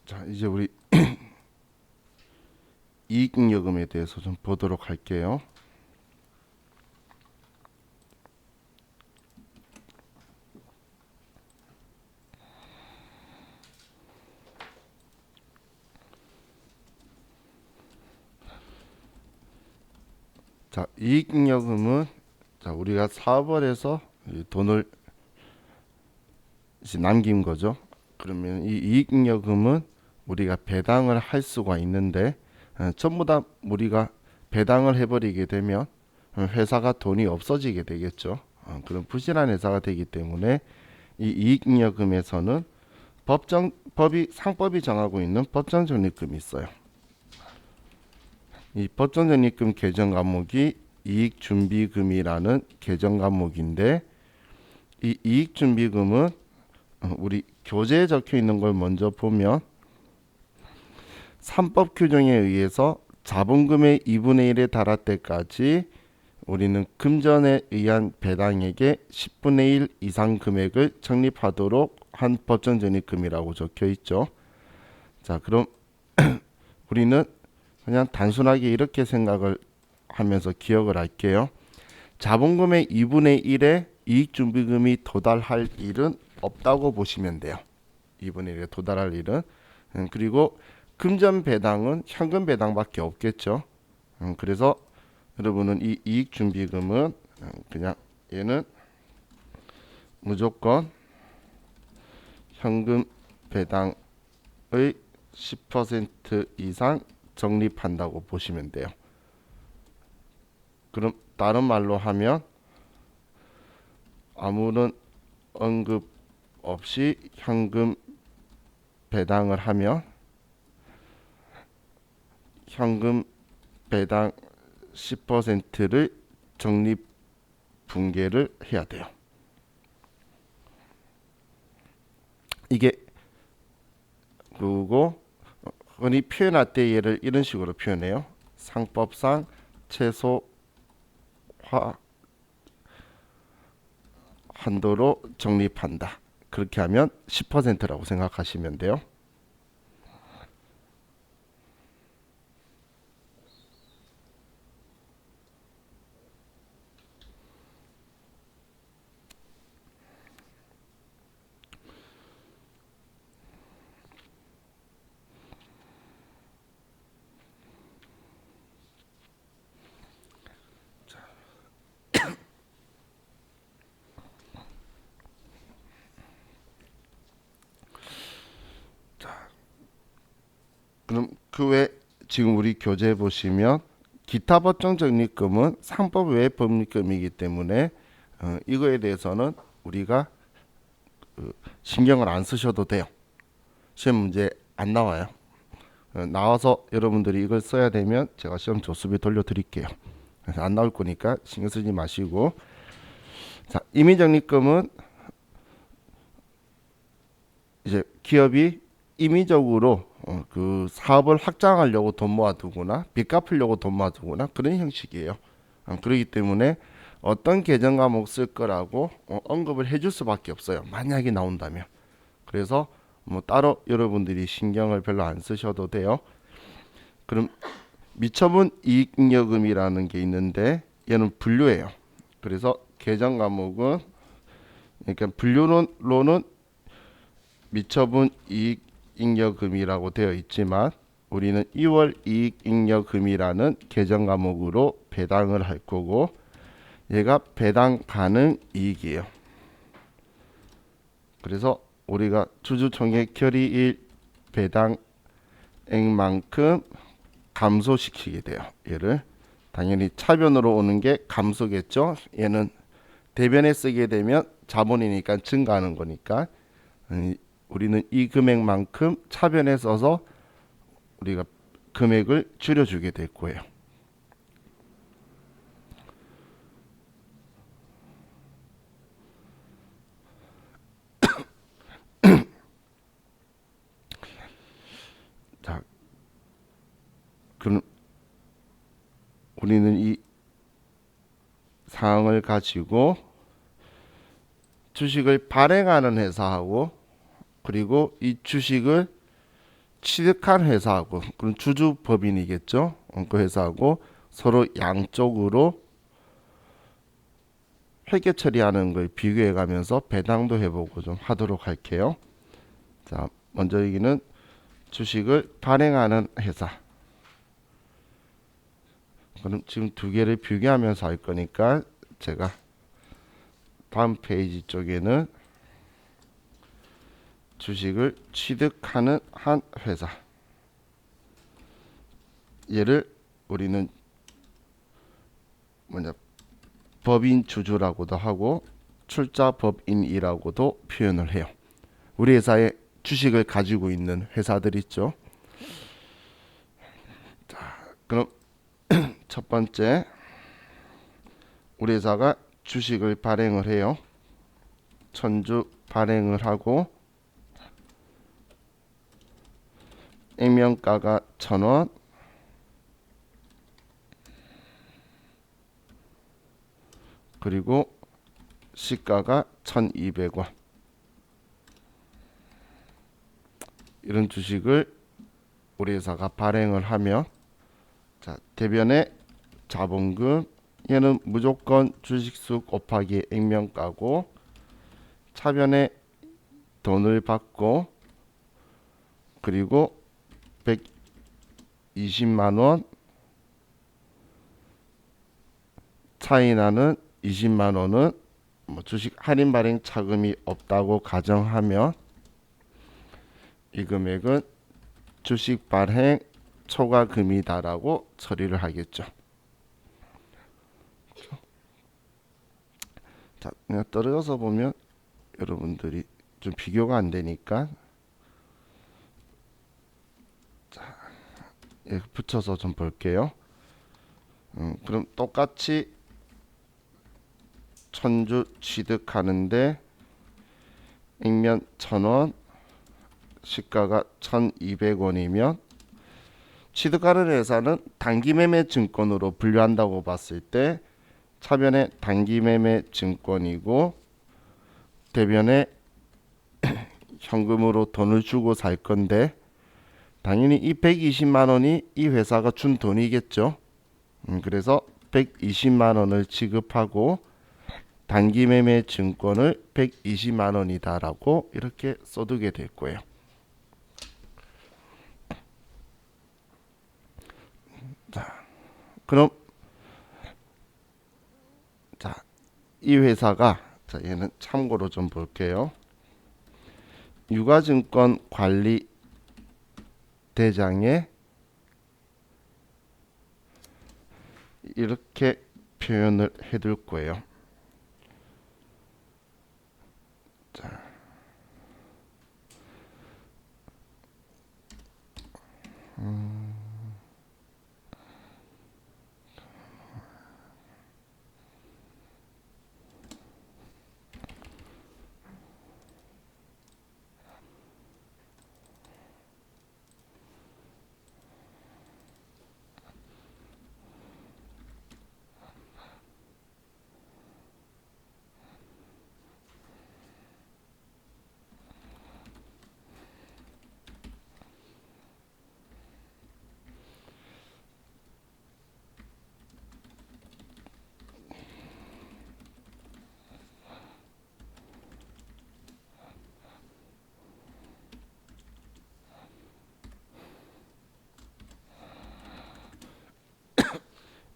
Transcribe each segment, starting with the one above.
자, 이제 우리 이익잉여금에 대해서 좀 보도록 할게요. 자, 이익잉여금은 자, 우리가 사업을 해서 이 돈을 이제 남긴 거죠. 그러면 이 이익잉여금은 우리가 배당을 할 수가 있는데 전부 다 우리가 배당을 해버리게 되면 회사가 돈이 없어지게 되겠죠. 그런 부실한 회사가 되기 때문에 이 이익잉여금에서는 상법이 정하고 있는 법정적립금이 있어요. 이 법정적립금 개정 과목이 이익준비금이라는 개정 과목인데, 이 이익준비금은 우리 교재에 적혀 있는 걸 먼저 보면 3법 규정에 의해서 자본금의 2분의 1에 달할 때까지 우리는 금전에 의한 배당액의 10분의 1 이상 금액을 적립하도록 한 법정적립금이라고 적혀 있죠. 자, 그럼 우리는 그냥 단순하게 이렇게 생각을 하면서 기억을 할게요. 자본금의 2분의 1에 이익준비금이 도달할 일은 없다고 보시면 돼요. 2분의 1에 도달할 일은. 그리고 금전 배당은 현금 배당밖에 없겠죠. 그래서 여러분은 이 이익준비금은 그냥 얘는 무조건 현금 배당의 10% 이상 적립한다고 보시면 돼요. 그럼 다른 말로 하면 아무런 언급 없이 현금 배당을 하면 현금 배당 10%를 적립 분괴를 해야 돼요. 이게 그리고 흔히 표현할 때 얘를 이런 식으로 표현해요. 상법상 최소화 한도로 적립한다. 그렇게 하면 10%라고 생각하시면 돼요. 그럼 그 외 지금 우리 교재 보시면 기타 법정 적립금은 상법 외 법률금이기 때문에 이거에 대해서는 우리가 신경을 안 쓰셔도 돼요. 시험 문제 안 나와요. 나와서 여러분들이 이걸 써야 되면 제가 시험 조수비 돌려드릴게요. 그래서 안 나올 거니까 신경 쓰지 마시고, 자, 임의적립금은 이제 기업이 임의적으로 그 사업을 확장하려고 돈 모아두거나 빚 갚으려고 돈 모아두거나 그런 형식이에요. 그렇기 때문에 어떤 개정 과목 쓸 거라고 언급을 해줄 수밖에 없어요. 만약에 나온다면. 그래서 뭐 따로 여러분들이 신경을 별로 안 쓰셔도 돼요. 그럼 미처분 이익잉여금이라는 게 있는데 얘는 분류예요. 그래서 개정 과목은 그러니까 분류론은 미처분 이익잉여금이라고 되어 있지만 우리는 2월 이익잉여금이라는 개정 과목으로 배당을 할 거고, 얘가 배당 가능 이익이에요. 그래서 우리가 주주총회 결의일 배당액만큼 감소시키게 돼요. 얘를 당연히 차변으로 오는 게 감소겠죠. 얘는 대변에 쓰게 되면 자본이니까 증가하는 거니까 우리는 이 금액만큼 차변에 써서 우리가 금액을 줄여주게 될 거예요. 자, 그럼 우리는 이 사항을 가지고 주식을 발행하는 회사하고 그리고 이 주식을 취득한 회사하고 그럼 주주 법인이겠죠. 그 회사하고 서로 양쪽으로 회계 처리하는 걸 비교해 가면서 배당도 해보고 좀 하도록 할게요. 자, 먼저 여기는 주식을 발행하는 회사. 그럼 지금 두 개를 비교하면서 할 거니까 제가 다음 페이지 쪽에는 주식을 취득하는 한 회사. 얘를 우리는 뭐냐 법인 주주라고도 하고 출자 법인이라고도 표현을 해요. 우리 회사에 주식을 가지고 있는 회사들 있죠. 자, 그럼 첫 번째 우리 회사가 주식을 발행을 해요. 천주 발행을 하고 액면가가 1,000원, 그리고 시가가 1,200원. 이런 주식을 우리 회사가 발행을 하면 자, 대변의 자본금 얘는 무조건 주식수 곱하기 액면가고 차변에 돈을 받고 그리고 120만 원 차이 나는 20만 원은 뭐 주식 할인 발행 차금이 없다고 가정하면 이 금액은 주식 발행 초과금이다라고 처리를 하겠죠. 자, 그냥 떨어져서 보면 여러분들이 좀 비교가 안 되니까 자, 붙여서 좀 볼게요. 그럼 똑같이 천주 취득하는데 액면 1,000원, 시가가 1,200원이면 취득하는 회사는 단기매매 증권으로 분류한다고 봤을 때 차변에 단기매매 증권이고 대변에 현금으로 돈을 주고 살 건데 당연히 이 120만 원이 이 회사가 준 돈이겠죠. 그래서 120만 원을 지급하고 단기매매 증권을 120만 원이다라고 이렇게 써두게 될 거예요. 자, 그럼 자, 이 회사가 자, 얘는 참고로 좀 볼게요. 유가증권 관리 대장에 이렇게 표현을 해둘 거예요. 자,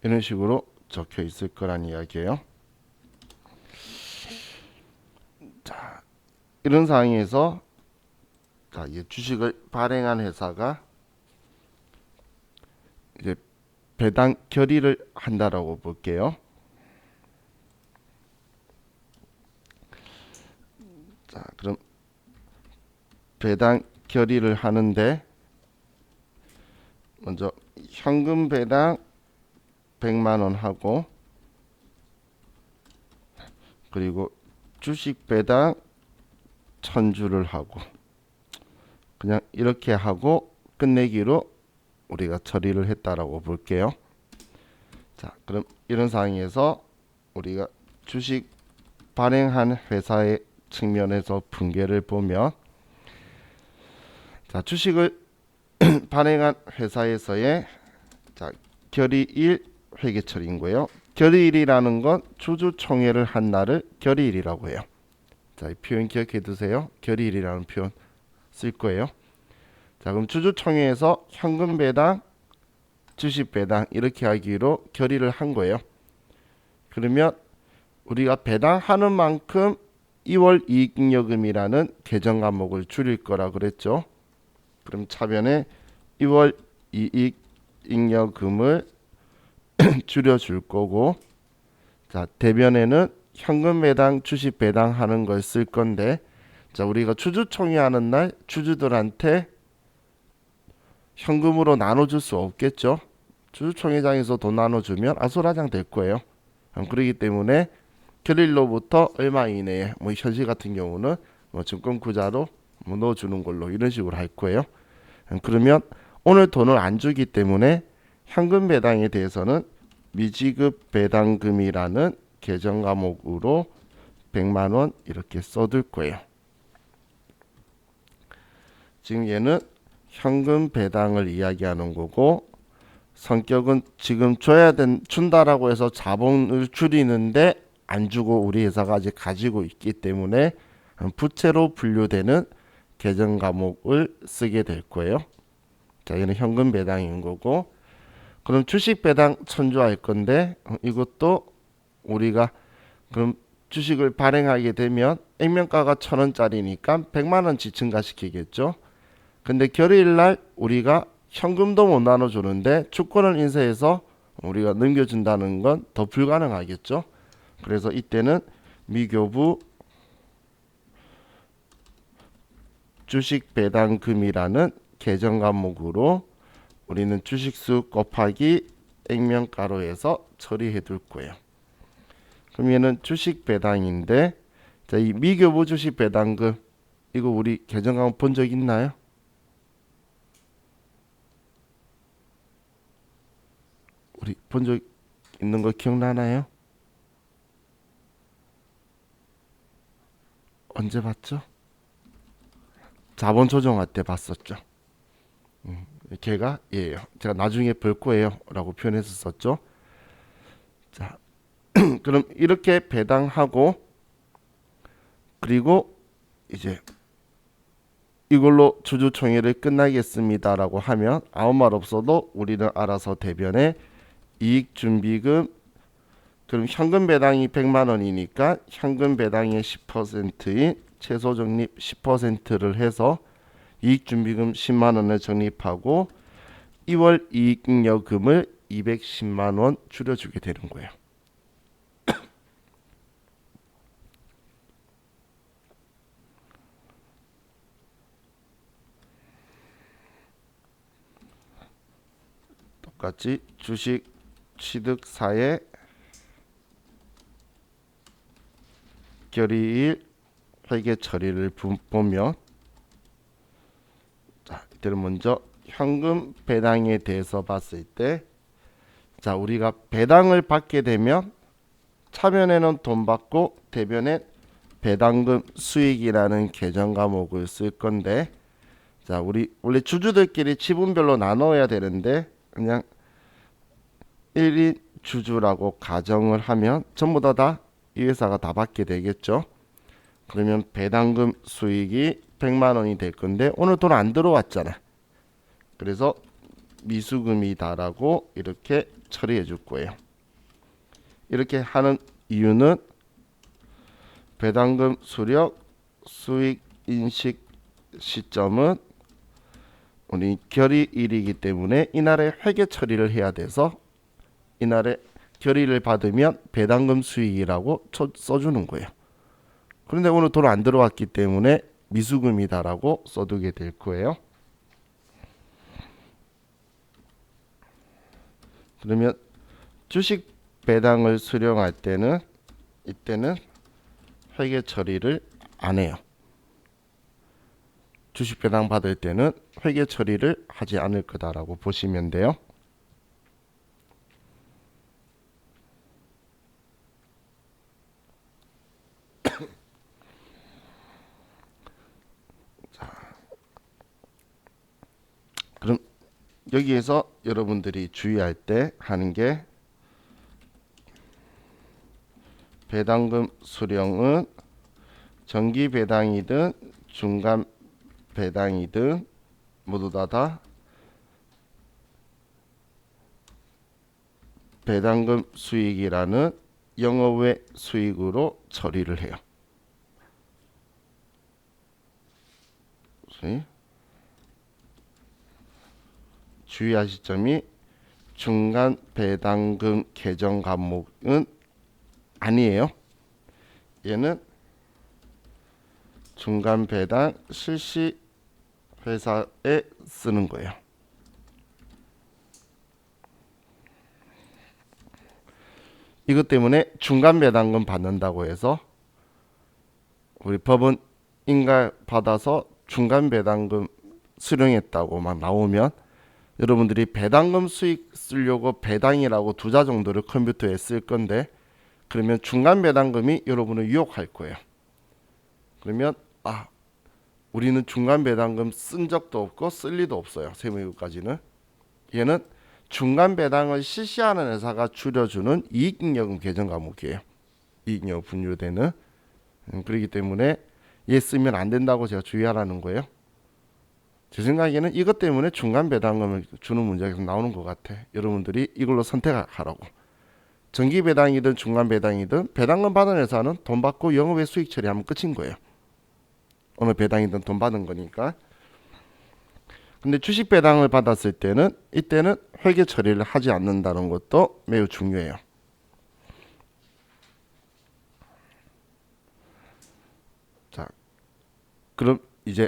이런 식으로 적혀 있을 거란 이야기예요. 자, 이런 상황에서 자, 이 주식을 발행한 회사가 이제 배당 결의를 한다라고 볼게요. 자, 그럼 배당 결의를 하는데 먼저 현금 배당 100만 원 하고 그리고 주식 배당 1,000주를 하고 그냥 이렇게 하고 끝내기로 우리가 처리를 했다라고 볼게요. 자, 그럼 이런 상황에서 우리가 주식 발행한 회사의 측면에서 분계를 보면 자, 주식을 발행한 회사에서의 자, 결의일 회계처리인 거예요. 결의일이라는 건 주주총회를 한 날을 결의일이라고 해요. 자, 이 표현 기억해 두세요. 결의일이라는 표현 쓸 거예요. 자, 그럼 주주총회에서 현금 배당, 주식 배당 이렇게 하기로 결의를 한 거예요. 그러면 우리가 배당하는 만큼 2월 이익잉여금이라는 계정 과목을 줄일 거라 그랬죠. 그럼 차변에 2월 이익잉여금을 줄여줄 거고, 자 대변에는 현금 배당, 주식 배당하는 걸 쓸 건데, 자 우리가 주주총회 하는 날 주주들한테 현금으로 나눠줄 수 없겠죠. 주주총회장에서 돈 나눠주면 아수라장 될 거예요. 그렇기 때문에 결일로부터 얼마 이내에 뭐 현실 같은 경우는 뭐 증권구자로 뭐 넣어주는 걸로 이런 식으로 할 거예요. 그러면 오늘 돈을 안 주기 때문에 현금 배당에 대해서는 미지급 배당금이라는 계정 과목으로 100만 원 이렇게 써둘 거예요. 지금 얘는 현금 배당을 이야기하는 거고, 성격은 지금 준다라고 해서 자본을 줄이는데 안 주고 우리 회사가 아직 가지고 있기 때문에 부채로 분류되는 계정 과목을 쓰게 될 거예요. 자, 이는 현금 배당인 거고, 그럼 주식 배당 천주할 건데, 이것도 우리가 그럼 주식을 발행하게 되면 액면가가 1,000원짜리니까 100만 원 지층가시키겠죠. 근데 결의일 날 우리가 현금도 못 나눠주는데 주권을 인쇄해서 우리가 넘겨준다는 건 더 불가능하겠죠. 그래서 이때는 미교부 주식 배당금이라는 계정 과목으로 우리는 주식수 곱하기 액면가로 해서 처리해 둘 거예요. 그럼 얘는 주식 배당인데, 자, 이 미교부 주식 배당금 이거 우리 계정 과목 본 적 있나요? 우리 본 적 있는 거 기억나나요? 언제 봤죠? 자본 조정할 때 봤었죠. 걔가 얘예요. 제가 나중에 볼 거예요 라고 표현했었죠. 자, 그럼 이렇게 배당하고, 그리고 이제 이걸로 주주총회를 끝나겠습니다 라고 하면 아무 말 없어도 우리는 알아서 대변에 이익준비금, 그럼 현금 배당이 100만 원이니까 현금 배당의 10%인 채소적립 10%를 해서 이익준비금 10만 원을 적립하고 2월 이익잉여금을 210만 원 줄여주게 되는 거예요. 똑같이 주식 취득사의 결의일 회계 처리를 보면, 자, 이때는 먼저 현금 배당에 대해서 봤을 때, 자, 우리가 배당을 받게 되면 차변에는 돈 받고 대변에 배당금 수익이라는 계정 과목을 쓸 건데, 자, 우리 원래 주주들끼리 지분별로 나눠야 되는데 그냥 1인 주주라고 가정을 하면 전부 다 이 회사가 다 받게 되겠죠. 그러면 배당금 수익이 100만 원이 될 건데 오늘 돈 안 들어왔잖아. 그래서 미수금이다라고 이렇게 처리해 줄 거예요. 이렇게 하는 이유는 배당금 수령 수익 인식 시점은 우리 결의일이기 때문에 이날에 회계 처리를 해야 돼서 이날에 결의를 받으면 배당금 수익이라고 써주는 거예요. 그런데 오늘 돈 안 들어왔기 때문에 미수금이다라고 써두게 될 거예요. 그러면 주식 배당을 수령할 때는 이때는 회계 처리를 안 해요. 주식 배당 받을 때는 회계 처리를 하지 않을 거다라고 보시면 돼요. 그럼 여기에서 여러분들이 주의할 때 하는 게 배당금 수령은 정기 배당이든 중간 배당이든 모두 다 배당금 수익이라는 영업외 수익으로 처리를 해요. 주의하실 점이 중간 배당금 계정 과목은 아니에요. 얘는 중간 배당 실시 회사에 쓰는 거예요. 이것 때문에 중간 배당금 받는다고 해서 우리 법원 인가 받아서 중간 배당금 수령했다고 막 나오면 여러분들이 배당금 수익 쓰려고 배당이라고 두자 정도를 컴퓨터에 쓸 건데 그러면 중간 배당금이 여러분을 유혹할 거예요. 그러면 우리는 중간 배당금 쓴 적도 없고 쓸 리도 없어요. 세무이익까지는. 얘는 중간 배당을 실시하는 회사가 줄여주는 이익잉여금 계정 과목이에요. 이익잉여금 분류되는. 그렇기 때문에 얘 쓰면 안 된다고 제가 주의하라는 거예요. 제 생각에는 이것 때문에 중간 배당금을 주는 문제가 계속 나오는 것 같아. 여러분들이 이걸로 선택하라고. 정기 배당이든 중간 배당이든 배당금 받은 회사는 돈 받고 영업외 수익 처리하면 끝인 거예요. 어느 배당이든 돈 받은 거니까. 근데 주식 배당을 받았을 때는 이때는 회계 처리를 하지 않는다는 것도 매우 중요해요. 자, 그럼 이제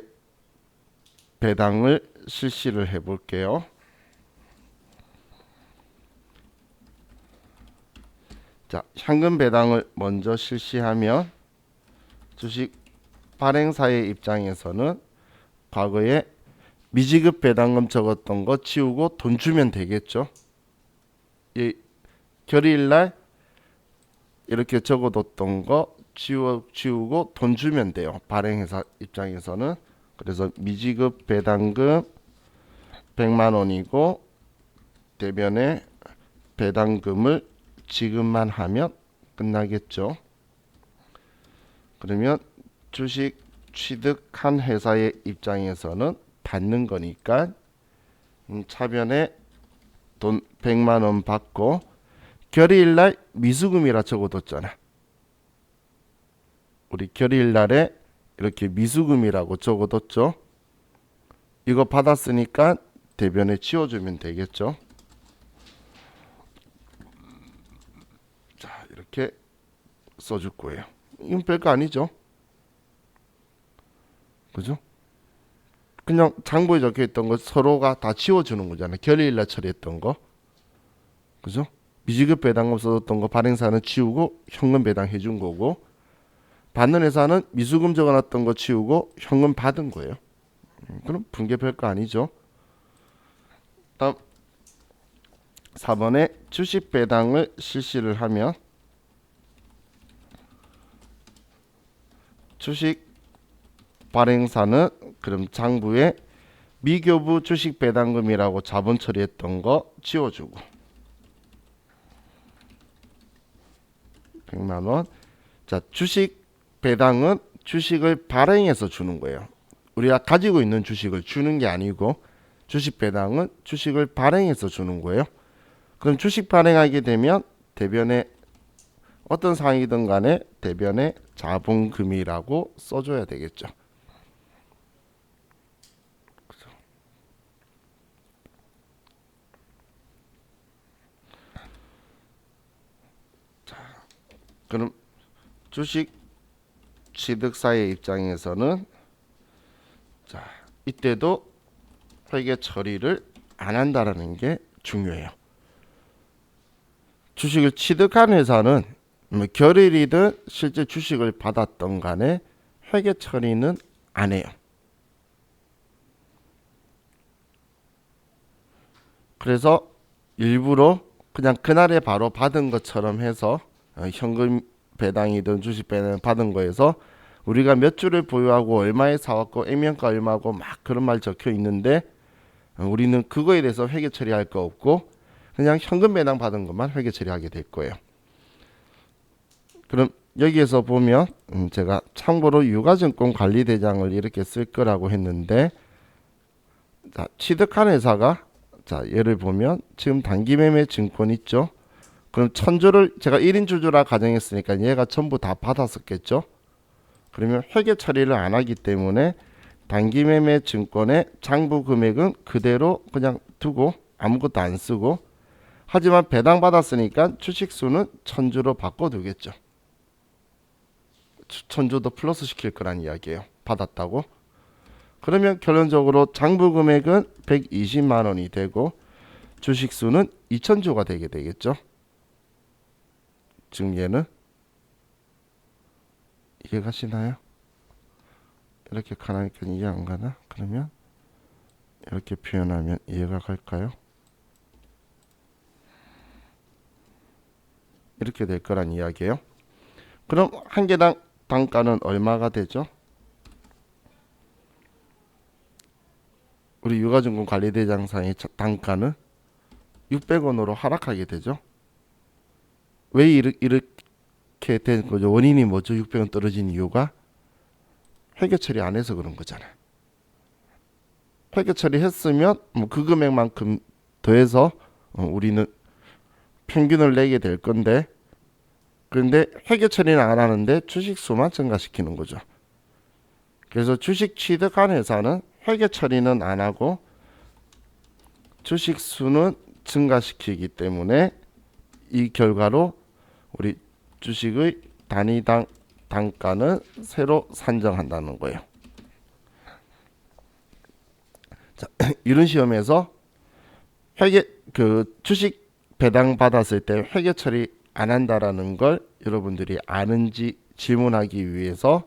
배당을 실시를 해 볼게요. 자, 현금 배당을 먼저 실시하면 주식 발행사의 입장에서는 과거에 미지급 배당금 적었던 거 지우고 돈 주면 되겠죠. 이 결의일날 이렇게 적어뒀던 거 지우고 돈 주면 돼요. 발행회사 입장에서는. 그래서 미지급 배당금 100만 원이고 대변에 배당금을 지급만 하면 끝나겠죠. 그러면 주식 취득한 회사의 입장에서는 받는 거니까 차변에 돈 100만 원 받고 결의일날 미수금이라 적어뒀잖아. 우리 결의일날에 이렇게 미수금이라고 적어뒀죠. 이거 받았으니까 대변에 치워주면 되겠죠. 자, 이렇게 써줄 거예요. 이건 별거 아니죠. 그죠? 그냥 장부에 적혀있던 거 서로가 다 지워주는 거잖아요. 결의일날 처리했던 거. 그죠? 미지급 배당금 써뒀던 거 발행사는 지우고 현금 배당 해준 거고 받는 회사는 미수금 적어놨던 거 지우고 현금 받은 거예요. 그럼 분개 별거 아니죠. 다음 4번에 주식 배당을 실시를 하면 주식 발행사는 그럼 장부에 미교부 주식 배당금이라고 자본 처리했던 거 지워주고 100만 원. 자, 주식 배당은 주식을 발행해서 주는 거예요. 우리가 가지고 있는 주식을 주는 게 아니고 주식 배당은 주식을 발행해서 주는 거예요. 그럼 주식 발행하게 되면 대변에 어떤 상황이든 간에 대변에 자본금이라고 써줘야 되겠죠. 자, 그럼 주식 취득사의 입장에서는 자, 이때도 회계 처리를 안 한다라는 게 중요해요. 주식을 취득한 회사는 뭐 결의이든 실제 주식을 받았던 간에 회계 처리는 안 해요. 그래서 일부러 그냥 그날에 바로 받은 것처럼 해서 현금 배당이든 주식 배당 받은 거에서 우리가 몇 주를 보유하고 얼마에 사왔고 액면가 얼마고 막 그런 말 적혀 있는데 우리는 그거에 대해서 회계 처리할 거 없고 그냥 현금 배당 받은 것만 회계 처리하게 될 거예요. 그럼 여기에서 보면 제가 참고로 유가증권 관리대장을 이렇게 쓸 거라고 했는데, 자, 취득한 회사가, 자, 예를 보면 지금 단기매매 증권 있죠. 그럼 천주를 제가 1인 주주라 가정했으니까 얘가 전부 다 받았었겠죠. 그러면 회계 처리를 안 하기 때문에 단기매매 증권의 장부 금액은 그대로 그냥 두고 아무것도 안 쓰고, 하지만 배당 받았으니까 주식수는 천주로 바꿔두겠죠. 천주도 플러스 시킬 거란 이야기예요. 받았다고. 그러면 결론적으로 장부 금액은 120만 원이 되고 주식수는 2000주가 되게 되겠죠. 지금 얘는 이해가시나요? 이렇게 가니까 이해 안 가나? 그러면 이렇게 표현하면 이해가 갈까요? 이렇게 될 거란 이야기예요. 그럼 한 개당 단가는 얼마가 되죠? 우리 유가증권 관리대장상의 단가는 600원으로 하락하게 되죠. 왜 이렇게 된 거죠? 원인이 뭐죠? 600원 떨어진 이유가 회계 처리 안 해서 그런 거잖아요. 회계 처리했으면 그 금액만큼 더해서 우리는 평균을 내게 될 건데, 그런데 회계 처리는 안 하는데 주식수만 증가시키는 거죠. 그래서 주식 취득한 회사는 회계 처리는 안 하고 주식수는 증가시키기 때문에 이 결과로 우리 주식의 단위당 단가는 새로 산정한다는 거예요. 자, 이런 시험에서 주식 배당 받았을 때 회계 처리 안 한다라는 걸 여러분들이 아는지 질문하기 위해서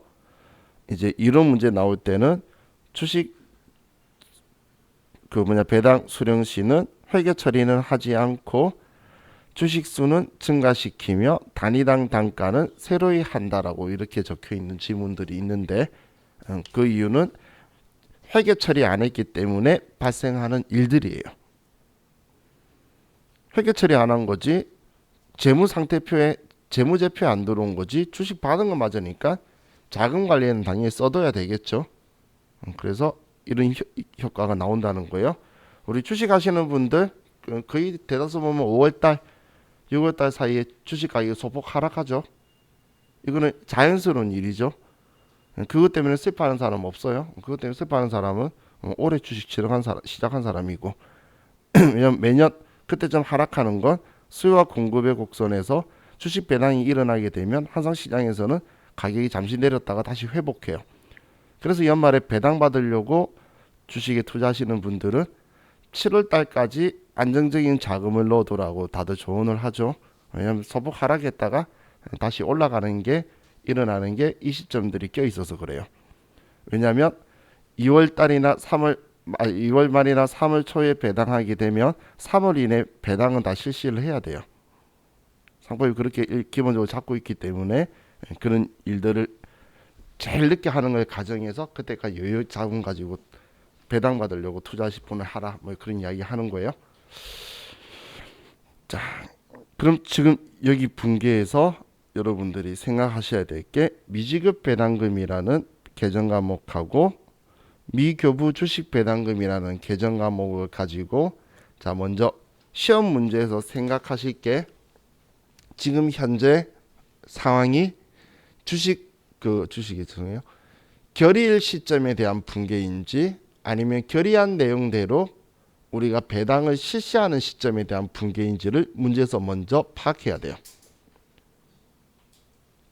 이제 이런 문제 나올 때는 주식 배당 수령 시는 회계 처리는 하지 않고 주식수는 증가시키며 단위당 단가는 새로이 한다라고 이렇게 적혀 있는 지문들이 있는데, 그 이유는 회계 처리 안 했기 때문에 발생하는 일들이에요. 회계 처리 안 한 거지 재무상태표에 재무제표에 안 들어온 거지 주식 받은 거 맞으니까 자금 관리에는 당연히 써둬야 되겠죠. 그래서 이런 효과가 나온다는 거예요. 우리 주식 하시는 분들 거의 대다수 보면 5월달 6월달 사이에 주식 가격이 소폭 하락하죠. 이거는 자연스러운 일이죠. 그것 때문에 슬퍼하는 사람 없어요. 그것 때문에 슬퍼하는 사람은 올해 주식 시작한 사람이고 왜냐면 매년 그때 좀 하락하는 건 수요와 공급의 곡선에서 주식 배당이 일어나게 되면 항상 시장에서는 가격이 잠시 내렸다가 다시 회복해요. 그래서 연말에 배당 받으려고 주식에 투자하시는 분들은 7월 달까지 안정적인 자금을 넣어두라고 다들 조언을 하죠. 왜냐하면 소폭 하락했다가 다시 올라가는 게 일어나는 게 이 시점들이 껴 있어서 그래요. 왜냐하면 2월 말이나 3월 초에 배당하게 되면 3월 이내 배당은 다 실시를 해야 돼요. 상법이 그렇게 기본적으로 잡고 있기 때문에 그런 일들을 제일 늦게 하는 걸 가정해서 그때까지 여유 자금 가지고 배당 받으려고 투자 10분을 하라 뭐 그런 이야기 하는 거예요. 자, 그럼 지금 여기 분계에서 여러분들이 생각하셔야 될 게 미지급 배당금이라는 계정 과목하고 미교부 주식 배당금이라는 계정 과목을 가지고, 자, 먼저 시험 문제에서 생각하실 게 지금 현재 상황이 주식이 죄송해요. 결의일 시점에 대한 분계인지 아니면 결의한 내용대로 우리가 배당을 실시하는 시점에 대한 분계인지를 문제에서 먼저 파악해야 돼요.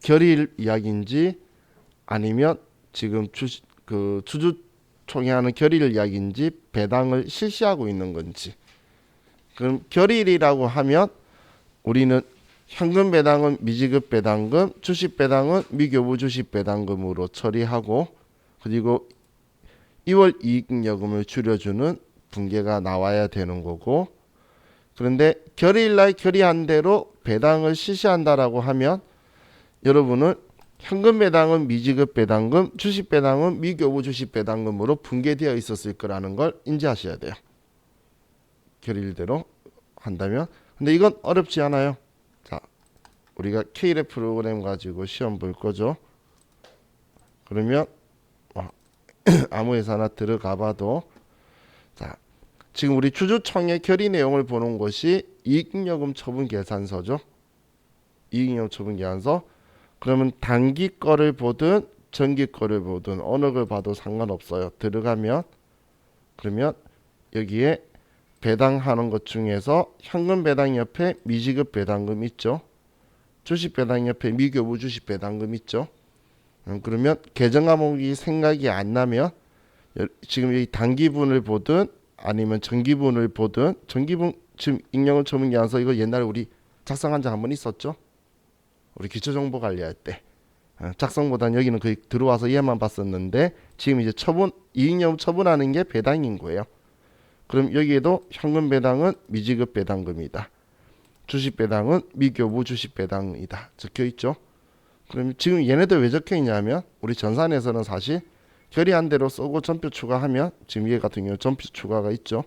결의일 이야기인지 아니면 지금 주주총회하는 결의일 이야기인지 배당을 실시하고 있는 건지. 그럼 결의일이라고 하면 우리는 현금 배당은 미지급 배당금, 주식 배당은 미교부 주식 배당금으로 처리하고, 그리고 2월 이익여금을 줄여주는 분계가 나와야 되는 거고, 그런데 결의일날 결의한 대로 배당을 실시한다라고 하면 여러분은 현금 배당은 미지급 배당금, 주식 배당은 미교부 주식 배당금으로 분계되어 있었을 거라는 걸 인지하셔야 돼요. 결의일대로 한다면, 근데 이건 어렵지 않아요. 자, 우리가 K레 프로그램 가지고 시험 볼 거죠. 그러면 아무 회사나 들어가 봐도, 자, 지금 우리 주주총회 결의 내용을 보는 것이 이익잉여금 처분 계산서죠. 이익잉여금 처분 계산서. 그러면 단기 거를 보든 정기 거를 보든 어느 걸 봐도 상관없어요. 들어가면, 그러면 여기에 배당하는 것 중에서 현금 배당 옆에 미지급 배당금 있죠. 주식 배당 옆에 미교부 주식 배당금 있죠. 그러면 계정 과목이 생각이 안 나면 지금 이 단기분을 보든 아니면 정기분을 보든, 정기분 지금 익명을 처분 계산서 이거 옛날에 우리 작성한 적 한번 있었죠. 우리 기초정보 관리할 때 작성보다는 여기는 거의 들어와서 얘만 봤었는데, 지금 이제 처분 이익여금 처분하는 게 배당인 거예요. 그럼 여기에도 현금 배당은 미지급 배당금이다, 주식 배당은 미교부 주식 배당이다 적혀 있죠. 그럼 지금 얘네들 왜 적혀 있냐면, 우리 전산에서는 사실 결의한 대로 쓰고 전표 추가하면, 지금 얘 같은 경우 전표 추가가 있죠.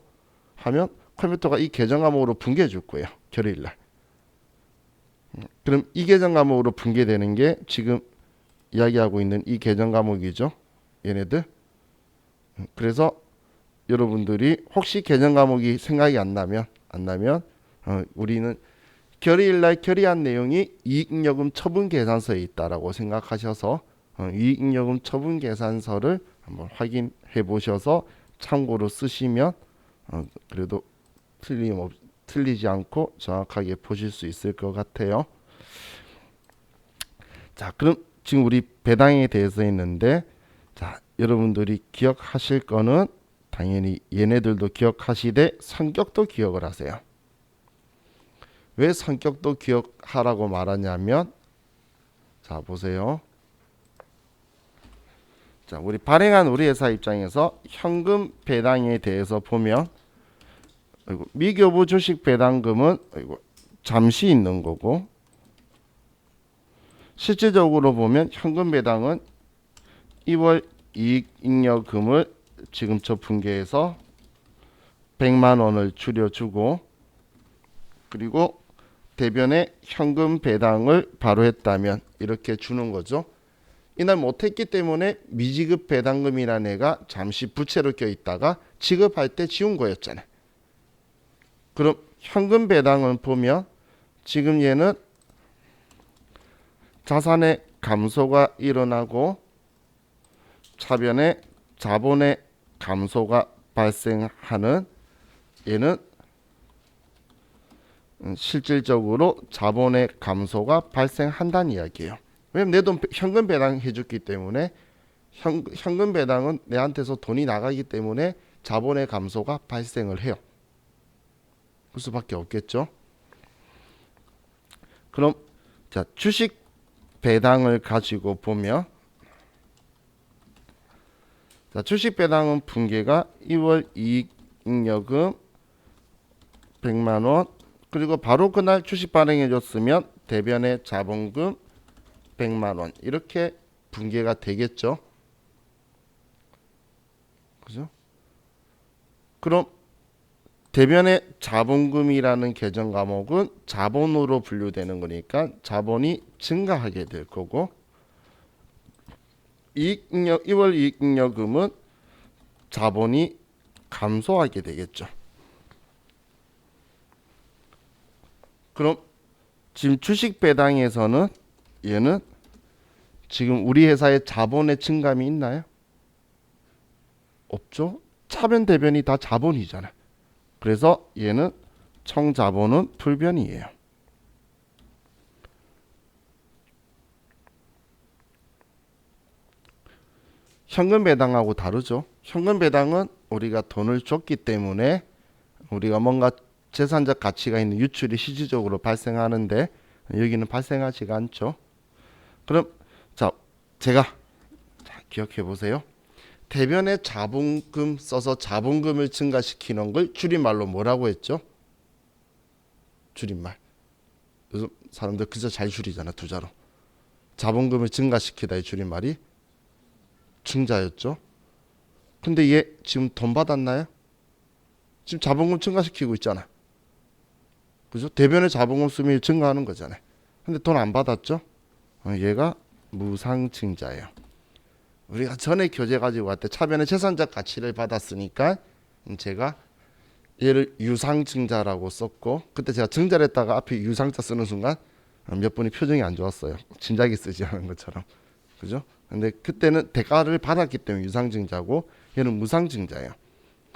하면 컴퓨터가 이 계정 과목으로 분개해 줄 거예요. 결의일날. 그럼 이 계정 과목으로 분개되는 게 지금 이야기하고 있는 이 계정 과목이죠. 얘네들. 그래서 여러분들이 혹시 계정 과목이 생각이 안 나면 우리는 결의일날 결의한 내용이 이익잉여금 처분 계산서에 있다라고 생각하셔서 이익잉여금 처분 계산서를 한번 확인해 보셔서 참고로 쓰시면 그래도 틀리지 않고 정확하게 보실 수 있을 것 같아요. 자, 그럼 지금 우리 배당에 대해서 했는데, 자, 여러분들이 기억하실 거는 당연히 얘네들도 기억하시되 성격도 기억을 하세요. 왜 성격도 기억하라고 말하냐면, 자 보세요. 자, 우리 발행한 우리 회사 입장에서 현금 배당에 대해서 보면, 미교부 주식 배당금은 잠시 있는 거고, 실질적으로 보면 현금 배당은 2월 이익잉여금을 지금 저 분기에서 100만 원을 줄여주고, 그리고 대변에 현금 배당을 바로 했다면 이렇게 주는 거죠. 이날 못했기 때문에 미지급 배당금이라는 애가 잠시 부채로 껴있다가 지급할 때 지운 거였잖아요. 그럼 현금 배당은 보면 지금 얘는 자산의 감소가 일어나고 차변에 자본의 감소가 발생하는, 얘는 실질적으로 자본의 감소가 발생한다는 이야기예요. 왜냐면 내 돈 현금 배당 해줬기 때문에 현금 배당은 내한테서 돈이 나가기 때문에 자본의 감소가 발생을 해요. 그 수밖에 없겠죠. 그럼 자, 주식 배당을 가지고 보면, 자, 주식 배당은 분기가 2월 이익잉여금 100만 원, 그리고 바로 그날 주식 발행해 줬으면 대변의 자본금 100만 원, 이렇게 분기가 되겠죠. 그죠? 그럼 대변의 자본금이라는 계정 과목은 자본으로 분류되는 거니까 자본이 증가하게 될 거고, 2월 이익잉여금은 자본이 감소하게 되겠죠. 그럼 지금 주식 배당에서는 얘는 지금 우리 회사의 자본의 증감이 있나요? 없죠. 차변 대변이 다 자본이잖아요. 그래서 얘는 총 자본은 불변이에요. 현금 배당하고 다르죠. 현금 배당은 우리가 돈을 줬기 때문에 우리가 뭔가 재산적 가치가 있는 유출이 실질적으로 발생하는데, 여기는 발생하지가 않죠. 그럼 자, 제가 기억해 보세요. 대변에 자본금 써서 자본금을 증가시키는 걸 줄임말로 뭐라고 했죠? 줄임말. 요즘 사람들 그저 잘 줄이잖아, 두자로. 자본금을 증가시키다의 줄임말이 증자였죠. 근데 얘 지금 돈 받았나요? 지금 자본금 증가시키고 있잖아. 그죠? 대변의 자본금 수익률이 증가하는 거잖아요. 근데 돈 안 받았죠? 얘가 무상증자예요. 우리가 전에 교재 가지고 갈 때 차변의 재산적 가치를 받았으니까 제가 얘를 유상증자라고 썼고, 그때 제가 증자를 했다가 앞에 유상자 쓰는 순간 몇 분이 표정이 안 좋았어요. 진작에 쓰지 않은 것처럼. 그죠? 근데 그때는 대가를 받았기 때문에 유상증자고, 얘는 무상증자예요.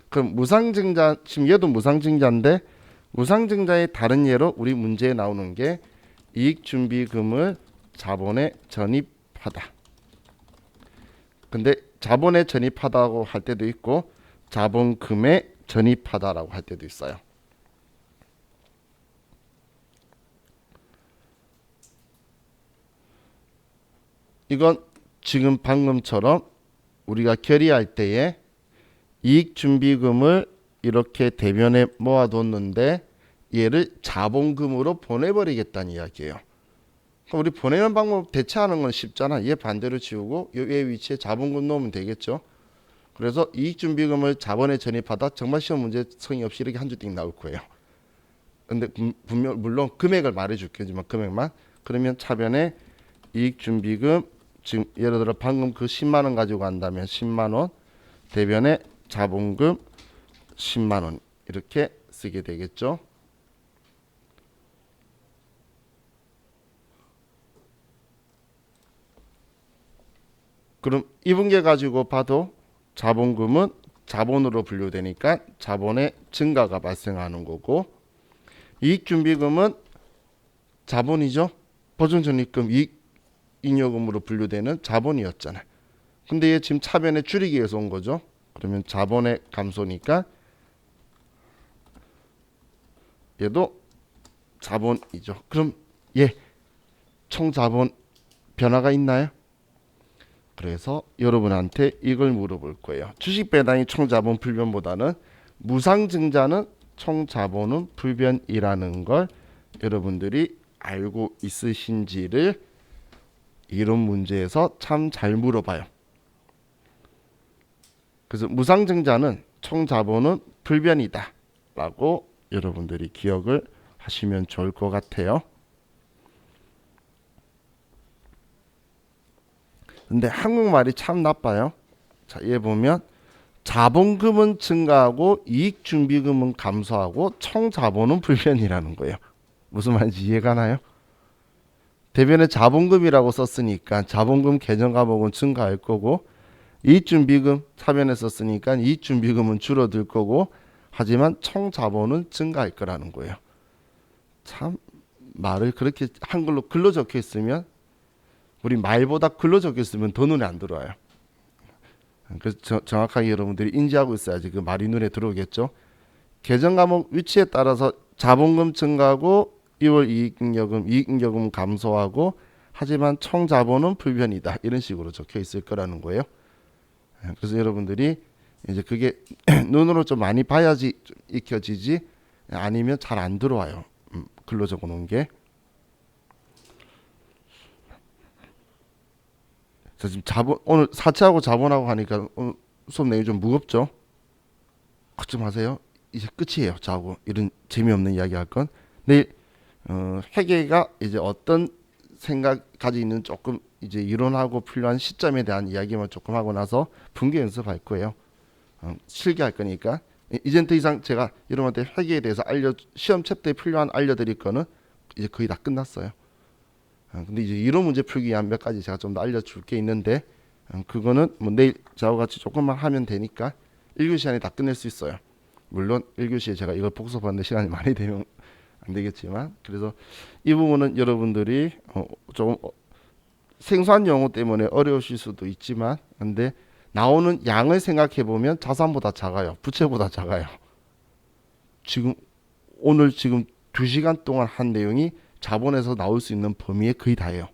그럼 무상증자, 지금 얘도 무상증자인데, 무상증자의 다른 예로 우리 문제에 나오는 게 이익준비금을 자본에 전입하다. 근데 자본에 전입하다고 할 때도 있고 자본금에 전입하다라고 할 때도 있어요. 이건 지금 방금처럼 우리가 결의할 때에 이익준비금을 이렇게 대변에 모아뒀는데 얘를 자본금으로 보내버리겠다는 이야기예요. 우리 보내는 방법 대체하는 건 쉽잖아. 얘 반대로 지우고 얘 위치에 자본금 넣으면 되겠죠. 그래서 이익준비금을 자본에 전입하다, 정말 시험 문제 성의 없이 이렇게 한 줄 띵 나올 거예요. 근데 분명 물론 금액을 말해줄게지만 금액만. 그러면 차변에 이익준비금, 지금 예를 들어 방금 그 10만 원 가지고 간다면 10만 원, 대변에 자본금 10만 원 이렇게 쓰게 되겠죠. 그럼 이분계 가지고 봐도 자본금은 자본으로 분류되니까 자본의 증가가 발생하는 거고, 이익준비금은 자본이죠. 보증전입금 이익잉여금으로 분류되는 자본이었잖아요. 근데 얘 지금 차변에 줄이기 위해서 온 거죠. 그러면 자본의 감소니까 얘도 자본이죠. 그럼 얘 총자본 변화가 있나요? 그래서 여러분한테 이걸 물어볼 거예요. 주식 배당이 총자본 불변보다는 무상증자는 총자본은 불변이라는 걸 여러분들이 알고 있으신지를 이론 문제에서 참 잘 물어봐요. 그래서 무상증자는 총자본은 불변이다 라고 여러분들이 기억을 하시면 좋을 것 같아요. 근데 한국말이 참 나빠요. 자, 얘 보면 자본금은 증가하고 이익준비금은 감소하고 총자본은 불변이라는 거예요. 무슨 말인지 이해가 나요? 대변에 자본금이라고 썼으니까 자본금 계정 과목은 증가할 거고, 이익준비금 차변에 썼으니까 이익준비금은 줄어들 거고, 하지만 총자본은 증가할 거라는 거예요. 참 말을 그렇게 한글로 글로 적혀 있으면, 우리 말보다 글로 적혀 있으면 더 눈에 안 들어와요. 그래서 정확하게 여러분들이 인지하고 있어야지 그 말이 눈에 들어오겠죠. 계정 과목 위치에 따라서 자본금 증가하고 2월 이익잉여금 감소하고, 하지만 총자본은 불변이다 이런 식으로 적혀 있을 거라는 거예요. 그래서 여러분들이 이제 그게 눈으로 좀 많이 봐야지 좀 익혀지지, 아니면 잘 안 들어와요. 글로 적어 놓은 게. 자, 지금 오늘 사채하고 자본하고 하니까 오늘 수업 내용이 좀 무겁죠? 걱정 마세요. 이제 끝이에요. 저하고 이런 재미없는 이야기 할 건. 내일 회계가 이제 어떤 생각까지 있는 조금 이제 이론하고 필요한 시점에 대한 이야기만 조금 하고 나서 분계 연습할 거예요. 실기할 거니까. 이젠 더 이상 제가 여러분한테 회계에 대해서 시험 챕터에 필요한 알려드릴 거는 이제 거의 다 끝났어요. 근데 이제 이론 문제 풀기 위한 몇 가지 제가 좀 더 알려줄 게 있는데, 그거는 뭐 내일 저하고 같이 조금만 하면 되니까 1교시 안에 다 끝낼 수 있어요. 물론 1교시에 제가 이걸 복습하는데 시간이 많이 되면 안 되겠지만, 그래서 이 부분은 여러분들이 조금 생소한 용어 때문에 어려우실 수도 있지만, 근데 나오는 양을 생각해 보면 자산보다 작아요. 부채보다 작아요. 지금 오늘 지금 2시간 동안 한 내용이 자본에서 나올 수 있는 범위에 거의 다예요.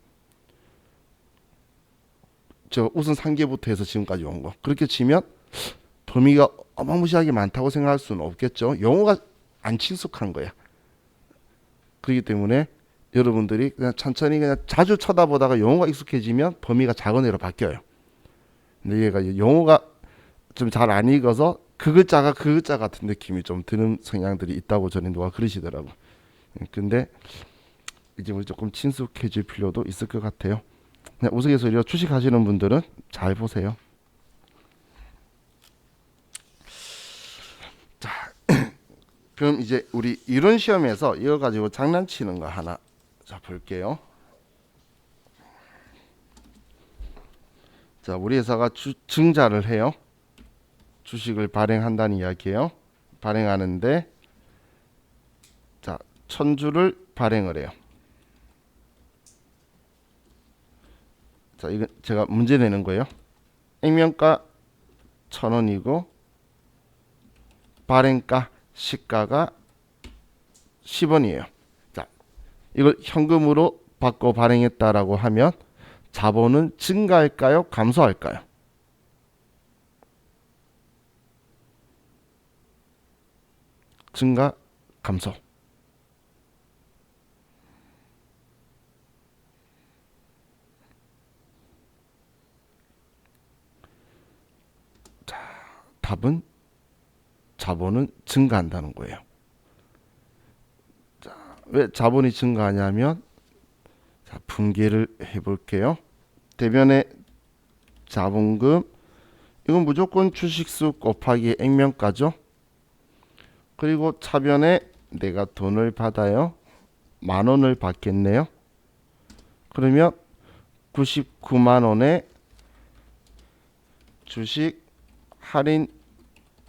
저 우선 상계부터 해서 지금까지 온 거. 그렇게 치면 범위가 어마무시하게 많다고 생각할 수는 없겠죠. 용어가 안 친숙한 거야. 그렇기 때문에 여러분들이 그냥 천천히 그냥 자주 쳐다보다가 용어가 익숙해지면 범위가 작은 애로 바뀌어요. 근데 얘가 용어가 좀 잘 안 익어서 그 글자가 그 글자 같은 느낌이 좀 드는 성향들이 있다고 전에 누가 그러시더라고. 근데 이제 우리 조금 친숙해질 필요도 있을 것 같아요. 우스갯소리로 주식 하시는 분들은 잘 보세요. 자, 그럼 이제 우리 이론 시험에서 이거 가지고 장난치는 거 하나 자 볼게요. 자, 우리 회사가 증자를 해요. 주식을 발행한다는 이야기예요. 발행하는데 자, 1000주를 발행을 해요. 자, 이거 제가 문제 내는 거예요. 액면가 1000원이고 발행가 시가가 10원이에요. 자, 이걸 현금으로 받고 발행했다라고 하면 자본은 증가할까요? 감소할까요? 증가, 감소. 자, 답은 자본은 증가한다는 거예요. 자, 왜 자본이 증가하냐면 자, 분개를 해볼게요. 대변의 자본금 이건 무조건 주식수 곱하기 액면가죠. 그리고 차변에 내가 돈을 받아요. 10,000원을 받겠네요. 그러면 99만 원의 주식 할인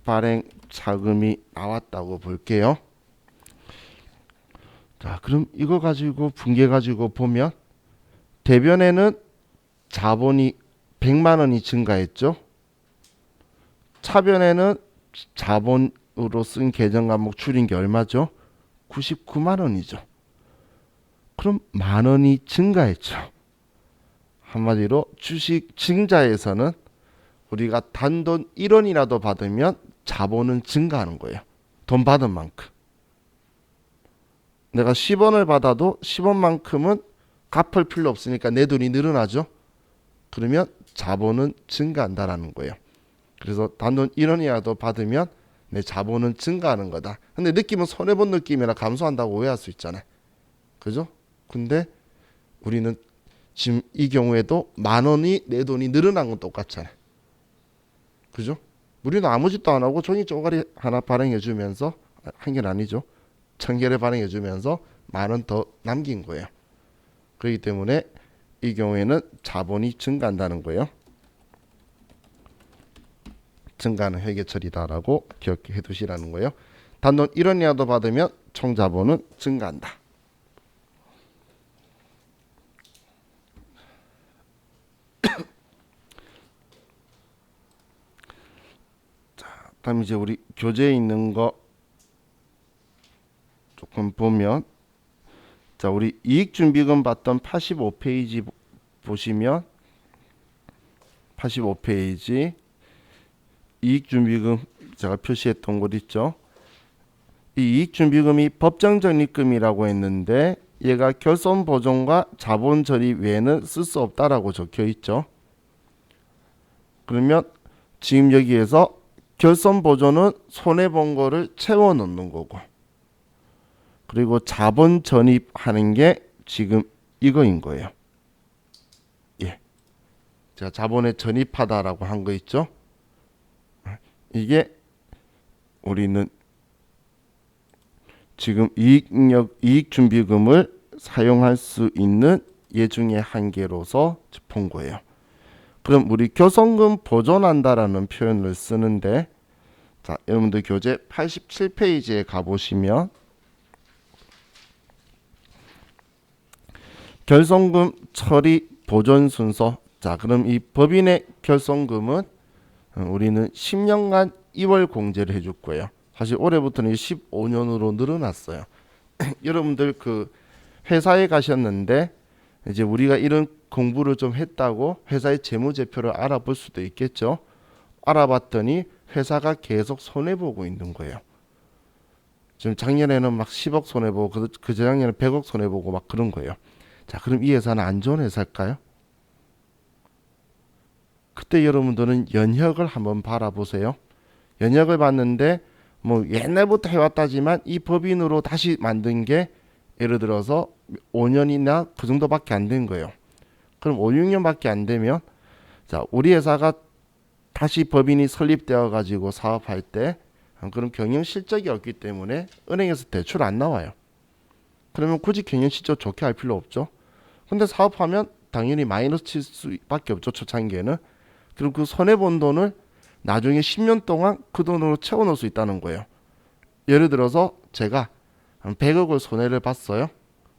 발행 자금이 나왔다고 볼게요. 자, 그럼 이거 가지고 분개 가지고 보면 대변에는 자본이 100만 원이 증가했죠. 차변에는 자본으로 쓴 계정 과목 줄인 게 얼마죠? 99만 원이죠. 그럼 10,000원이 증가했죠. 한마디로 주식 증자에서는 우리가 단돈 1원이라도 받으면 자본은 증가하는 거예요. 돈 받은 만큼. 내가 10원을 받아도 10원만큼은 갚을 필요 없으니까 내 돈이 늘어나죠. 그러면 자본은 증가한다라는 거예요. 그래서 단돈 1원이라도 받으면 내 자본은 증가하는 거다. 근데 느낌은 손해본 느낌이라 감소한다고 오해할 수 있잖아요. 그죠? 근데 우리는 지금 이 경우에도 10,000원이 내 돈이 늘어난 건 똑같잖아요. 그죠? 우리는 아무 짓도 안 하고 종이 쪼가리 하나 발행해 주면서 한 개는 아니죠. 1000개를 발행해 주면서 10,000원 더 남긴 거예요. 그렇기 때문에 이 경우에는 자본이 증가한다는 거예요. 증가하는 회계처리다라고 기억해 두시라는 거예요. 단돈 1원이라도 받으면 총 자본은 증가한다. 다음 이제 우리 교재에 있는 거 조금 보면 자, 우리 이익준비금 봤던 85페이지 보시면 85페이지 이익준비금 제가 표시했던 곳 있죠. 이 이익준비금이 법정적립금이라고 했는데 얘가 결손보존과 자본처리 외에는 쓸 수 없다라고 적혀 있죠. 그러면 지금 여기에서 결손보존은 손해본 거를 채워 넣는 거고 그리고 자본 전입하는 게 지금 이거인 거예요. 예. 제가 자본에 전입하다라고 한 거 있죠. 이게 우리는 지금 이익준비금을 사용할 수 있는 예중의 한계로서 본 거예요. 그럼 우리 교손금 보존한다라는 표현을 쓰는데 자, 여러분들 교재 87페이지에 가보시면 결손금 처리 보존 순서 자, 그럼 이 법인의 결손금은 우리는 10년간 2월 공제를 해줄 거예요. 사실 올해부터는 15년으로 늘어났어요. 여러분들 그 회사에 가셨는데 이제 우리가 이런 공부를 좀 했다고 회사의 재무제표를 알아볼 수도 있겠죠. 알아봤더니 회사가 계속 손해보고 있는 거예요. 지금 작년에는 막 10억 손해보고 그 재작년에 100억 손해보고 막 그런 거예요. 자, 그럼 이 회사는 안 좋은 회사일까요? 그때 여러분들은 연혁을 한번 바라보세요. 연역을 받는데 뭐 옛날부터 해왔다지만 이 법인으로 다시 만든 게 예를 들어서 5년이나 그 정도밖에 안 된 거예요. 그럼 5, 6년밖에 안 되면 자, 우리 회사가 다시 법인이 설립되어 가지고 사업할 때 그런 경영 실적이 없기 때문에 은행에서 대출 안 나와요. 그러면 굳이 경영 실적 좋게 할 필요 없죠. 근데 사업하면 당연히 마이너스 칠 수밖에 없죠. 초창기에는. 그리고 그 손해 본 돈을 나중에 10년 동안 그 돈으로 채워 넣을 수 있다는 거예요. 예를 들어서 제가 한 100억을 손해를 봤어요.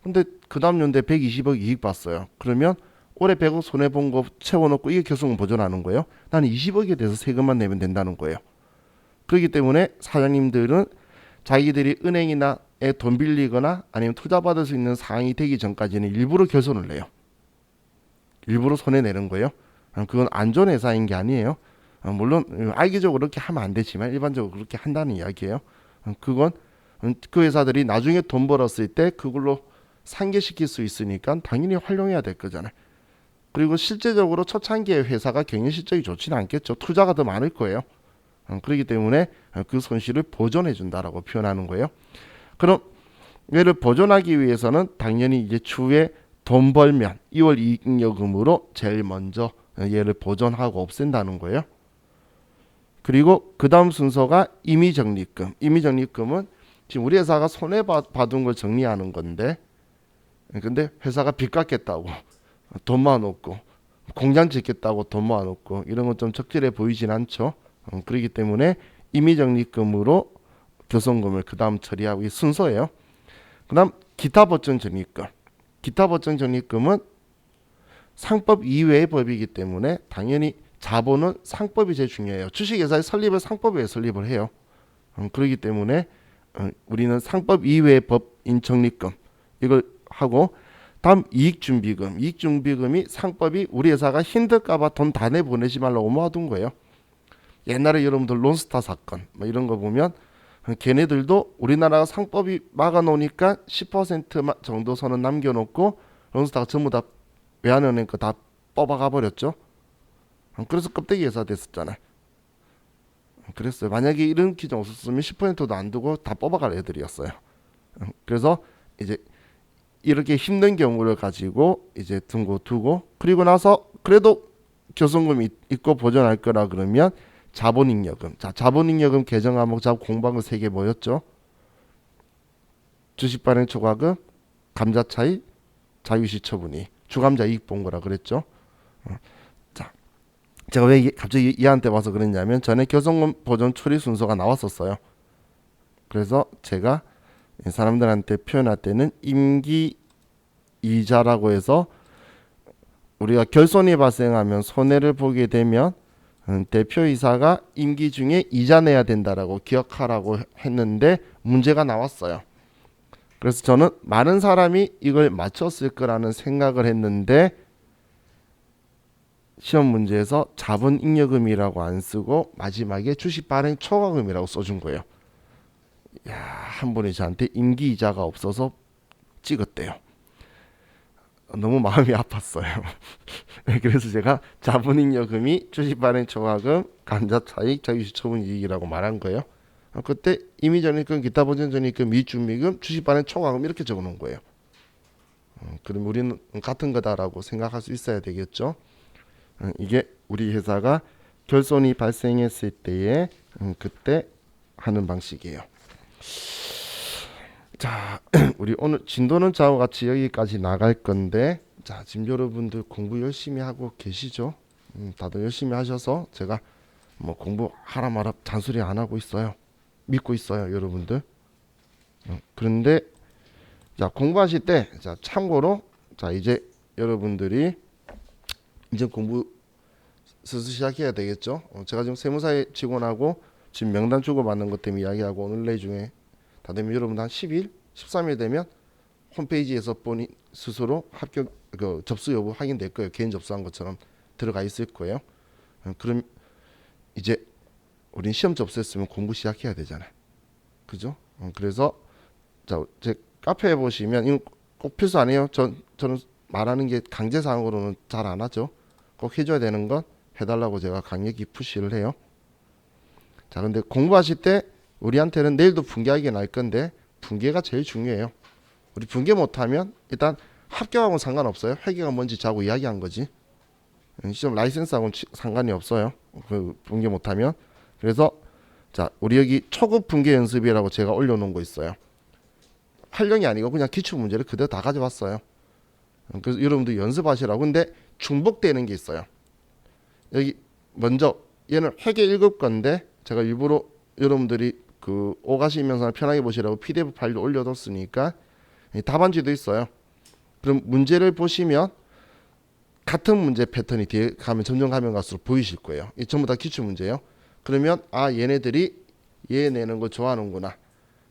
근데 그 다음 연도에 120억 이익 봤어요. 그러면 올해 100억 손해 본 거 채워 넣고 이게 결손금 보존하는 거예요. 나는 20억에 대해서 세금만 내면 된다는 거예요. 그렇기 때문에 사장님들은 자기들이 은행이나에 돈 빌리거나 아니면 투자 받을 수 있는 상황이 되기 전까지는 일부러 결손을 내요. 일부러 손해 내는 거예요. 그건 안 좋은 회사인 게 아니에요. 물론 악의적으로 그렇게 하면 안 되지만 일반적으로 그렇게 한다는 이야기예요. 그건 그 회사들이 나중에 돈 벌었을 때 그걸로 상계시킬 수 있으니까 당연히 활용해야 될 거잖아요. 그리고 실제적으로 초창기에 회사가 경영 실적이 좋지는 않겠죠. 투자가 더 많을 거예요. 그렇기 때문에 그 손실을 보존해 준다라고 표현하는 거예요. 그럼 얘를 보존하기 위해서는 당연히 이제 추후에 돈 벌면 2월 이익잉여금으로 제일 먼저 얘를 보존하고 없앤다는 거예요. 그리고 그 다음 순서가 임의적립금. 임의적립금은 지금 우리 회사가 손해 받은 걸 정리하는 건데, 근데 회사가 빚 갚겠다고 돈 모아놓고 공장 짓겠다고 돈 모아놓고 이런 건 좀 적절해 보이진 않죠. 그렇기 때문에 임의적립금으로 교손금을 그 다음 처리하고 이 순서예요. 그 다음 기타 법정 적립금. 기타 법정 적립금은 상법 이외의 법이기 때문에 당연히 자본은 상법이 제일 중요해요. 주식회사의 설립을 상법에 설립을 해요. 그렇기 때문에 우리는 상법 이외의 법인 적립금 이걸 하고 다음 이익준비금. 이익준비금이 상법이 우리 회사가 힘들까봐 돈 다 내보내지 말라고 모아둔 거예요. 옛날에 여러분들 론스타 사건 뭐 이런 거 보면 걔네들도 우리나라가 상법이 막아놓으니까 10% 정도 선은 남겨놓고 론스타가 전부 다 외환은행 거 다 뽑아가 버렸죠. 그래서 껍데기 회사 됐었잖아요. 그랬어요. 만약에 이런 기준 없었으면 10%도 안 두고 다 뽑아갈 애들이었어요. 그래서 이제 이렇게 힘든 경우를 가지고 이제 두고 그리고 나서 그래도 교손금이 있고 보존할 거라 그러면 자본잉여금. 자, 자본잉여금 개정 항목 공부한 거 3개 뭐였죠? 주식 발행 초과금, 감자 차익, 자유시 처분이 주감자 이익 본 거라 그랬죠. 자, 제가 왜 갑자기 이한테 와서 그랬냐면 전에 교손금 보존 처리 순서가 나왔었어요. 그래서 제가 사람들한테 표현할 때는 임기 이자라고 해서 우리가 결손이 발생하면 손해를 보게 되면 대표이사가 임기 중에 이자 내야 된다라고 기억하라고 했는데 문제가 나왔어요. 그래서 저는 많은 사람이 이걸 맞췄을 거라는 생각을 했는데 시험 문제에서 자본잉여금이라고 안 쓰고 마지막에 주식 발행 초과금이라고 써준 거예요. 야, 한 분이 저한테 임기 이자가 없어서 찍었대요. 너무 마음이 아팠어요. 그래서 제가 자본잉여금이 주식 발행 초과금, 감자 차익, 자유시 처분 이익이라고 말한 거예요. 그때 임의적립금, 기타 보전 적립금, 미준비금, 주식 발행 초과금 이렇게 적어놓은 거예요. 그럼 우리는 같은 거다라고 생각할 수 있어야 되겠죠. 이게 우리 회사가 결손이 발생했을 때에 그때 하는 방식이에요. 자, 우리 오늘 진도는 저와 같이 여기까지 나갈 건데, 자, 지금 여러분들 공부 열심히 하고 계시죠? 다들 열심히 하셔서 제가 뭐 공부하라 마라 잔소리 안 하고 있어요. 믿고 있어요, 여러분들. 그런데 자, 공부하실 때, 자, 참고로 자, 이제 여러분들이 이제 공부 슬슬 시작해야 되겠죠? 제가 지금 세무사에 직원하고 지금 명단 주고받는 것 때문에 이야기하고 오늘 내일 중에 다 되면 여러분 한 10일, 13일 되면 홈페이지에서 본인 스스로 합격 접수 여부 확인될 거예요. 개인 접수한 것처럼 들어가 있을 거예요. 그럼 이제 우린 시험 접수했으면 공부 시작해야 되잖아요. 그죠? 그래서 자, 제 카페에 보시면 이건 꼭 필수 아니에요. 저는 말하는 게 강제사항으로는 잘 안 하죠. 꼭 해줘야 되는 건 해달라고 제가 강력히 푸시를 해요. 자, 근데 공부하실 때 우리한테는 내일도 분계하기가 날 건데 분계가 제일 중요해요. 우리 분계 못하면 일단 합격하고는 상관없어요. 회계가 뭔지 자고 이야기한 거지. 시험 라이센스하고는 상관이 없어요. 그 분계 못하면. 그래서 자, 우리 여기 초급 분계 연습이라고 제가 올려놓은 거 있어요. 활용이 아니고 그냥 기출 문제를 그대로 다 가져왔어요. 그래서 여러분들 연습하시라고. 근데 중복되는 게 있어요. 여기 먼저 얘는 회계 1급 건데 제가 일부러 여러분들이 그 오가시면서 편하게 보시라고 PDF 파일도 올려뒀으니까 답안지도 있어요. 그럼 문제를 보시면 같은 문제 패턴이 뒤에 가면 점점 가면 갈수록 보이실 거예요. 이 전부 다 기출 문제예요. 그러면 아, 얘네들이 얘 내는 거 좋아하는구나.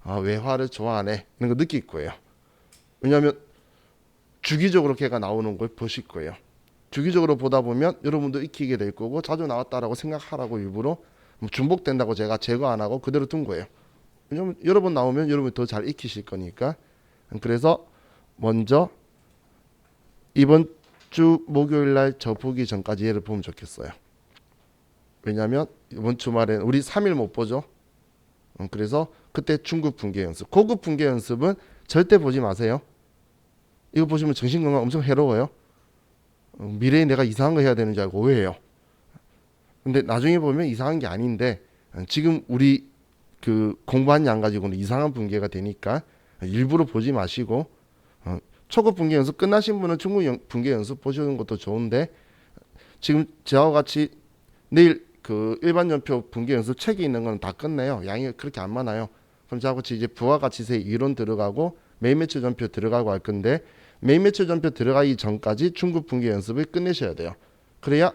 아, 외화를 좋아하네. 이런 거 느낄 거예요. 왜냐하면 주기적으로 걔가 나오는 걸 보실 거예요. 주기적으로 보다 보면 여러분도 익히게 될 거고 자주 나왔다라고 생각하라고 일부러 중복된다고 제가 제거 안 하고 그대로 둔 거예요. 왜냐면 여러 번 나오면 여러분이 더 잘 익히실 거니까. 그래서 먼저 이번 주 목요일 날 저 보기 전까지 얘를 보면 좋겠어요. 왜냐면 이번 주말에 우리 3일 못 보죠. 그래서 그때 중급 분계 연습, 고급 분계 연습은 절대 보지 마세요. 이거 보시면 정신건강 엄청 해로워요. 미래에 내가 이상한 거 해야 되는 줄 알고 오해해요. 근데 나중에 보면 이상한 게 아닌데 지금 우리 그 공부한 양 가지고는 이상한 분계가 되니까 일부러 보지 마시고 초급 분계 연습 끝나신 분은 중급 분계 연습 보시는 것도 좋은데 지금 저와 같이 내일 그 일반 연표 분계 연습 책이 있는 건 다 끝내요. 양이 그렇게 안 많아요. 그럼 저와 같이 이제 부가가치세 이론 들어가고 매일 매출 전표 들어가고 할 건데 매일 매출 전표 들어가기 전까지 중급 분계 연습을 끝내셔야 돼요. 그래야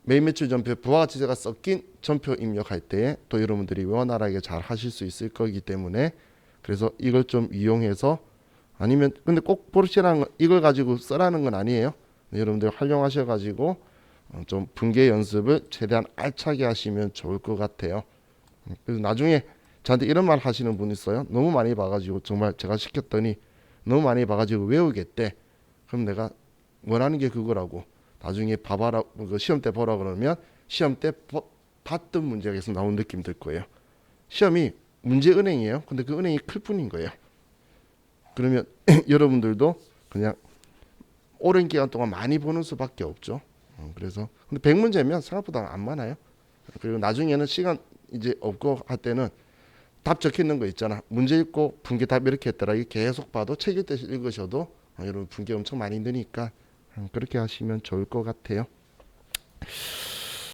매일 매출 전표 부가가치세가 섞인 전표 입력할 때에 또 여러분들이 원활하게 잘 하실 수 있을 거기 때문에 그래서 이걸 좀 이용해서 아니면 근데 꼭 보시라는 건 이걸 가지고 쓰라는 건 아니에요. 여러분들 활용하셔 가지고 좀 분계 연습을 최대한 알차게 하시면 좋을 것 같아요. 그래서 나중에 저한테 이런 말 하시는 분 있어요. 너무 많이 봐가지고 정말 제가 시켰더니 너무 많이 봐가지고 외우겠대. 그럼 내가 원하는 게 그거라고. 나중에 봐봐라, 그 시험 때 보라 그러면 시험 때 봤던 문제가 계속 나온 느낌 들 거예요. 시험이 문제 은행이에요. 근데 그 은행이 클 뿐인 거예요. 그러면 여러분들도 그냥 오랜 기간 동안 많이 보는 수밖에 없죠. 그래서 근데 100문제면 생각보다 안 많아요. 그리고 나중에는 시간 이제 없고 할 때는 답 적혀 있는 거 있잖아. 문제 읽고 분계 답 이렇게 했더라. 이게 계속 봐도 책 읽을 때 읽으셔도 여러분 분계 엄청 많이 느니까 그렇게 하시면 좋을 것 같아요.